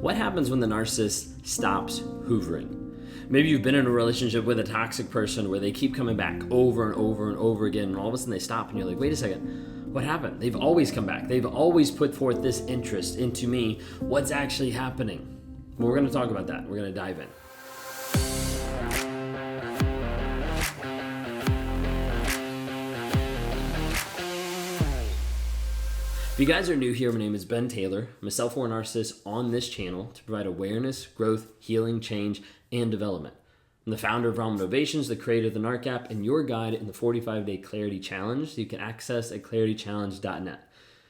What happens when the narcissist stops hoovering? Maybe you've been in a relationship with a toxic person where they keep coming back over and over and over again, and all of a sudden they stop and you're like, wait a second, what happened? They've always come back. They've always put forth this interest into me. What's actually happening? Well, we're going to talk about that. We're going to dive in. If you guys are new here, my name is Ben Taylor. I'm a self-aware narcissist on this channel to provide awareness, growth, healing, change, and development. I'm the founder of Realm Innovations, the creator of the Narc app, and your guide in the 45-day Clarity Challenge that you can access at claritychallenge.net.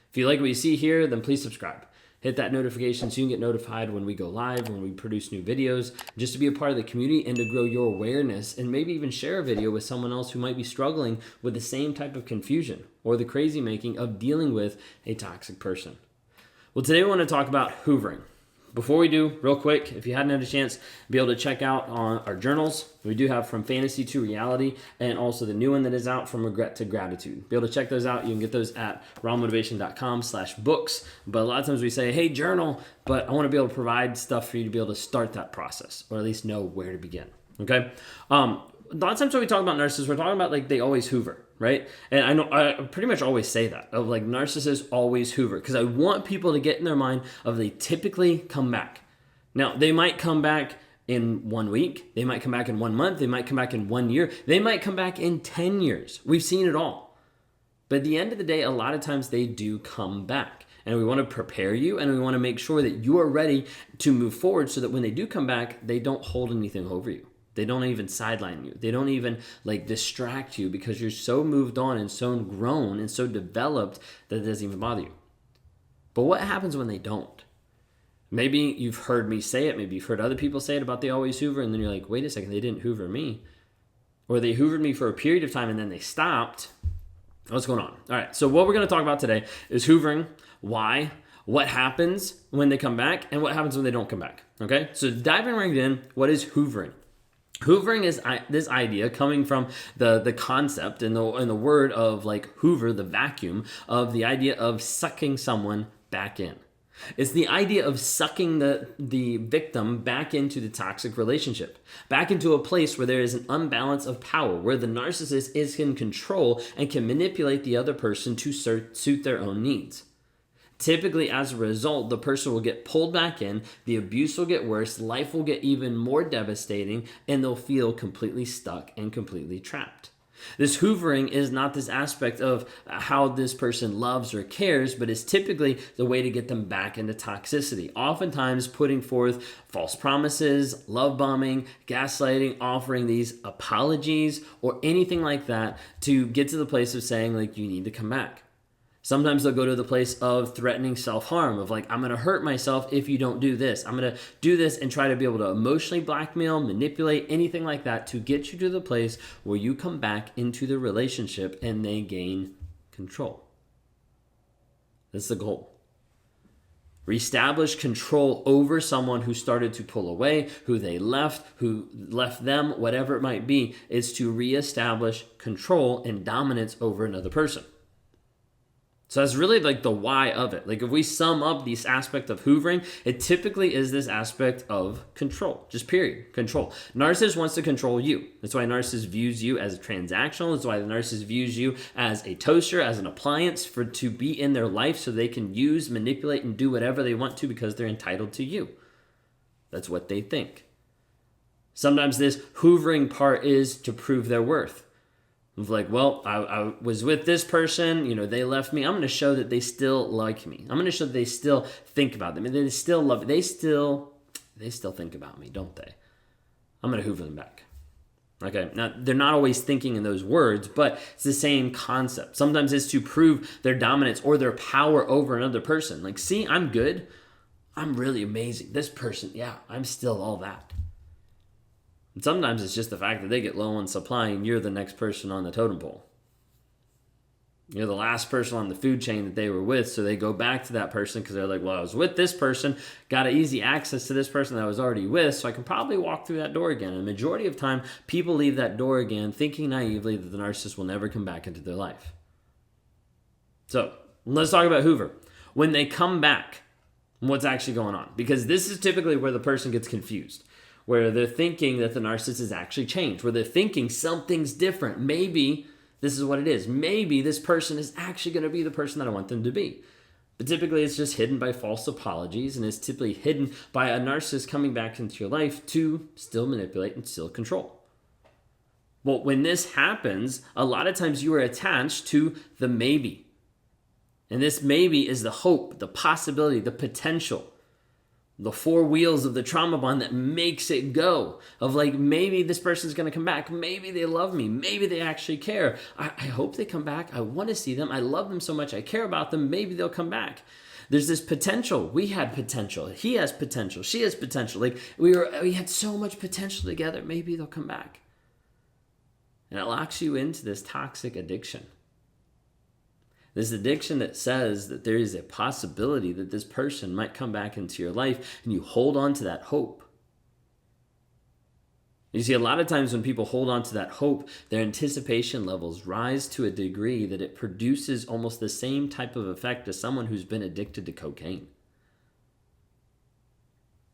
If you like what you see here, then please subscribe. Hit that notification so you can get notified when we go live, when we produce new videos, just to be a part of the community and to grow your awareness, and maybe even share a video with someone else who might be struggling with the same type of confusion or the crazy making of dealing with a toxic person. Well, today we want to talk about hoovering. Before we do, real quick, if you hadn't had a chance, be able to check out on our journals. We do have From Fantasy to Reality, and also the new one that is out, From Regret to Gratitude. Be able to check those out. You can get those at realmmotivation.com/books. But a lot of times we say, hey, journal, but I want to be able to provide stuff for you to be able to start that process, or at least know where to begin, okay? A lot of times when we talk about narcissists, we're talking about like they always hoover, right? And I know I pretty much always say that, of like narcissists always hoover, because I want people to get in their mind of they typically come back. Now, they might come back in 1 week, they might come back in 1 month, they might come back in 1 year, they might come back in 10 years. We've seen it all. But at the end of the day, a lot of times they do come back. And we want to prepare you, and we want to make sure that you are ready to move forward so that when they do come back, they don't hold anything over you. They don't even sideline you. They don't even like distract you because you're so moved on and so grown and so developed that it doesn't even bother you. But what happens when they don't? Maybe you've heard me say it. Maybe you've heard other people say it about they always hoover, and then you're like, wait a second, they didn't hoover me. Or they hoovered me for a period of time and then they stopped. What's going on? All right, so what we're going to talk about today is hoovering, why, what happens when they come back, and what happens when they don't come back. Okay, so diving right in, what is hoovering? Hoovering is this idea coming from the concept and the word of like hoover, the vacuum, of the idea of sucking someone back in. It's the idea of sucking the victim back into the toxic relationship, back into a place where there is an unbalance of power, where the narcissist is in control and can manipulate the other person to suit their own needs. Typically, as a result, the person will get pulled back in, the abuse will get worse, life will get even more devastating, and they'll feel completely stuck and completely trapped. This hoovering is not this aspect of how this person loves or cares, but is typically the way to get them back into toxicity. Oftentimes putting forth false promises, love bombing, gaslighting, offering these apologies, or anything like that to get to the place of saying like, you need to come back. Sometimes they'll go to the place of threatening self-harm, of like, I'm going to hurt myself if you don't do this. I'm going to do this and try to be able to emotionally blackmail, manipulate, anything like that to get you to the place where you come back into the relationship and they gain control. That's the goal. Reestablish control over someone who started to pull away, who left them, whatever it might be, is to reestablish control and dominance over another person. So that's really like the why of it. Like if we sum up this aspect of hoovering, it typically is this aspect of control, just period, control. Narcissist wants to control you. That's why narcissist views you as transactional. That's why the narcissist views you as a toaster, as an appliance to be in their life so they can use, manipulate, and do whatever they want to because they're entitled to you. That's what they think. Sometimes this hoovering part is to prove their worth. Of like, well, I was with this person, they left me. I'm going to show that they still like me. I'm going to show that they still think about them. And they still love me. They still think about me, don't they? I'm going to hoover them back. Okay, now they're not always thinking in those words, but it's the same concept. Sometimes it's to prove their dominance or their power over another person. Like, see, I'm good. I'm really amazing. This person, yeah, I'm still all that. And sometimes it's just the fact that they get low on supply and you're the next person on the totem pole. You're the last person on the food chain that they were with, so they go back to that person because they're like, well, I was with this person, got easy access to this person that I was already with, so I can probably walk through that door again. And the majority of time, people leave that door again thinking naively that the narcissist will never come back into their life. So let's talk about Hoover. When they come back, what's actually going on. Because this is typically where the person gets confused, where they're thinking that the narcissist has actually changed, where they're thinking something's different. Maybe this is what it is. Maybe this person is actually going to be the person that I want them to be. But typically it's just hidden by false apologies, and it's typically hidden by a narcissist coming back into your life to still manipulate and still control. Well, when this happens, a lot of times you are attached to the maybe. And this maybe is the hope, the possibility, the potential, the four wheels of the trauma bond that makes it go. Of like, maybe this person's going to come back. Maybe they love me. Maybe they actually care. I hope they come back. I want to see them. I love them so much. I care about them. Maybe they'll come back. There's this potential. We had potential. He has potential. She has potential. Like we had so much potential together. Maybe they'll come back. And it locks you into this toxic addiction. This addiction that says that there is a possibility that this person might come back into your life, and you hold on to that hope. You see, a lot of times when people hold on to that hope, their anticipation levels rise to a degree that it produces almost the same type of effect as someone who's been addicted to cocaine.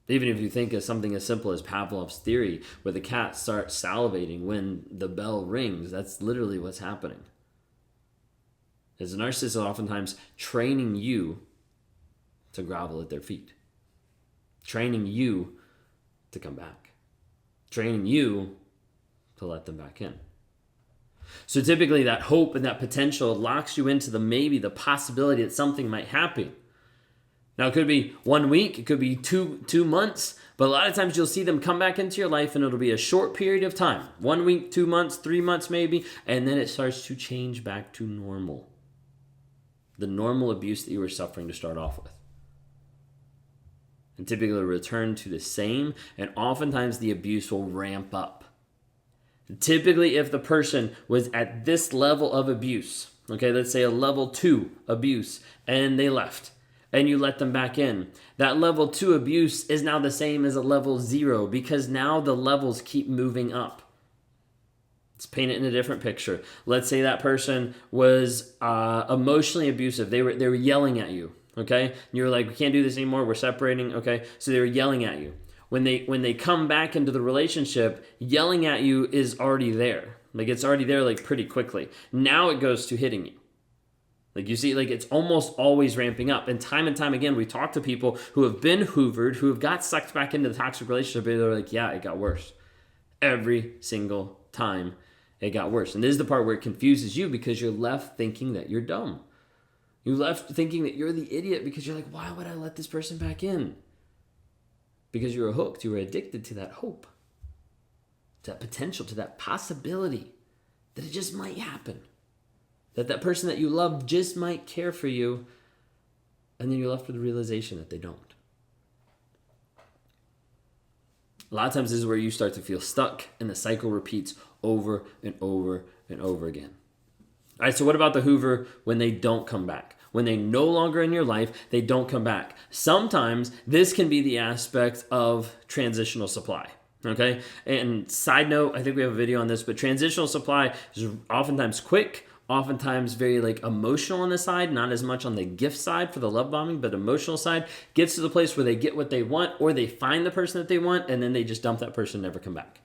Even if you think of something as simple as Pavlov's theory, where the cat starts salivating when the bell rings, that's literally what's happening. As a narcissist is oftentimes training you to grovel at their feet. Training you to come back. Training you to let them back in. So typically that hope and that potential locks you into the maybe, the possibility that something might happen. Now it could be 1 week, it could be two months, but a lot of times you'll see them come back into your life and it'll be a short period of time. 1 week, 2 months, 3 months maybe, and then it starts to change back to normal. The normal abuse that you were suffering to start off with. And typically return to the same, and oftentimes the abuse will ramp up. Typically, if the person was at this level of abuse, okay, let's say a level 2 abuse, and they left, and you let them back in, that level 2 abuse is now the same as a level 0, because now the levels keep moving up. Let's paint it in a different picture. Let's say that person was emotionally abusive. They were yelling at you, okay? And you were like, we can't do this anymore. We're separating, okay? So they were yelling at you. When they come back into the relationship, yelling at you is already there. Like it's already there like pretty quickly. Now it goes to hitting you. Like you see, like it's almost always ramping up. And time again, we talk to people who have been hoovered, who have got sucked back into the toxic relationship, and they're like, yeah, it got worse. Every single time it got worse. And this is the part where it confuses you, because you're left thinking that you're dumb. You're left thinking that you're the idiot, because you're like, why would I let this person back in? Because you were hooked. You were addicted to that hope, to that potential, to that possibility that it just might happen. That person that you love just might care for you. And then you're left with the realization that they don't. A lot of times this is where you start to feel stuck, and the cycle repeats over and over and over again. All right, so what about the Hoover when they don't come back? When they no longer in your life, they don't come back. Sometimes this can be the aspect of transitional supply. Okay, and side note, I think we have a video on this, but transitional supply is oftentimes quick, oftentimes very like emotional on the side, not as much on the gift side for the love bombing, but emotional side gets to the place where they get what they want, or they find the person that they want, and then they just dump that person and never come back.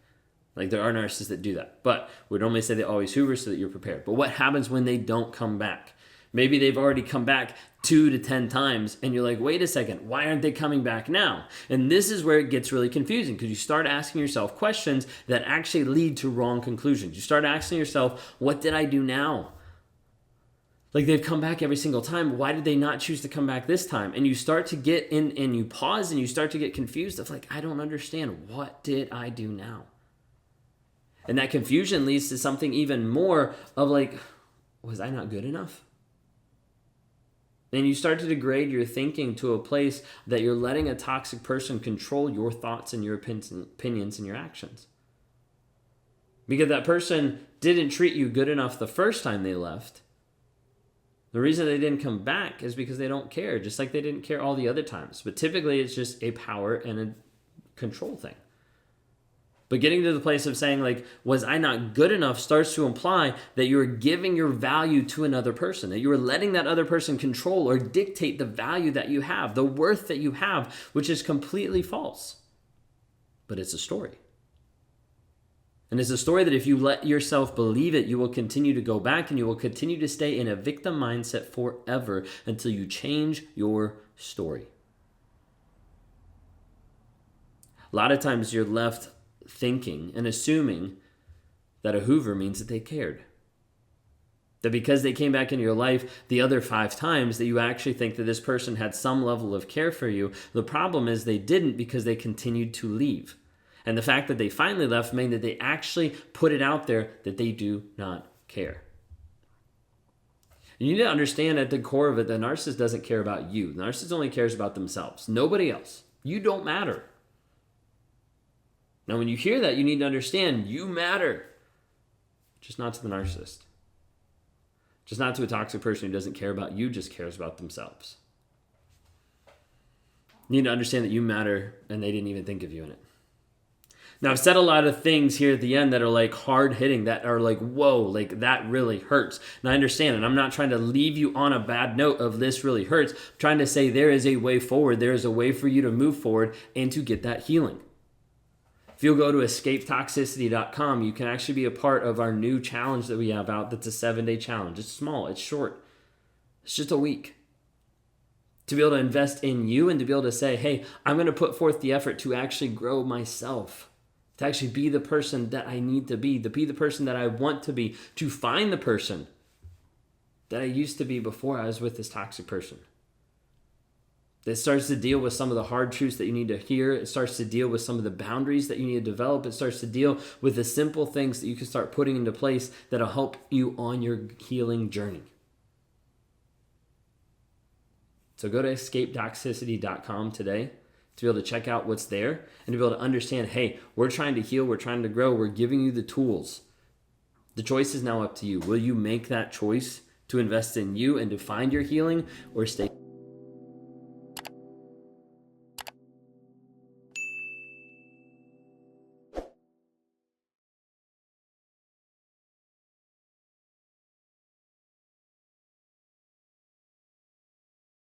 Like there are narcissists that do that, but we normally say they always hoover so that you're prepared. But what happens when they don't come back? Maybe they've already come back 2 to 10 times, and you're like, wait a second, why aren't they coming back now? And this is where it gets really confusing, because you start asking yourself questions that actually lead to wrong conclusions. You start asking yourself, what did I do now? Like they've come back every single time. Why did they not choose to come back this time? And you start to get in, and you pause, and you start to get confused of like, I don't understand. What did I do now? And that confusion leads to something even more of like, was I not good enough? And you start to degrade your thinking to a place that you're letting a toxic person control your thoughts and your opinions and your actions. Because that person didn't treat you good enough the first time they left. The reason they didn't come back is because they don't care, just like they didn't care all the other times. But typically it's just a power and a control thing. But getting to the place of saying, like, was I not good enough, starts to imply that you're giving your value to another person, that you are letting that other person control or dictate the value that you have, the worth that you have, which is completely false. But it's a story. And it's a story that if you let yourself believe it, you will continue to go back and you will continue to stay in a victim mindset forever until you change your story. A lot of times you're left thinking and assuming that a Hoover means that they cared. That because they came back into your life the other 5 times, that you actually think that this person had some level of care for you. The problem is they didn't, because they continued to leave. And the fact that they finally left meant that they actually put it out there that they do not care. You need to understand at the core of it, the narcissist doesn't care about you. The narcissist only cares about themselves, nobody else. You don't matter. Now, when you hear that, you need to understand you matter, just not to the narcissist. Just not to a toxic person who doesn't care about you, just cares about themselves. You need to understand that you matter and they didn't even think of you in it. Now, I've said a lot of things here at the end that are like hard hitting, that are like, whoa, like that really hurts. And I understand, and I'm not trying to leave you on a bad note of this really hurts. I'm trying to say there is a way forward. There is a way for you to move forward and to get that healing. If you'll go to escapetoxicity.com, you can actually be a part of our new challenge that we have out. That's a 7-day challenge. It's small, it's short. It's just a week. To be able to invest in you and to be able to say, hey, I'm going to put forth the effort to actually grow myself. To actually be the person that I need to be the person that I want to be, to find the person that I used to be before I was with this toxic person. It starts to deal with some of the hard truths that you need to hear. It starts to deal with some of the boundaries that you need to develop. It starts to deal with the simple things that you can start putting into place that'll help you on your healing journey. So go to escapetoxicity.com today to be able to check out what's there and to be able to understand, hey, we're trying to heal, we're trying to grow, we're giving you the tools. The choice is now up to you. Will you make that choice to invest in you and to find your healing, or stay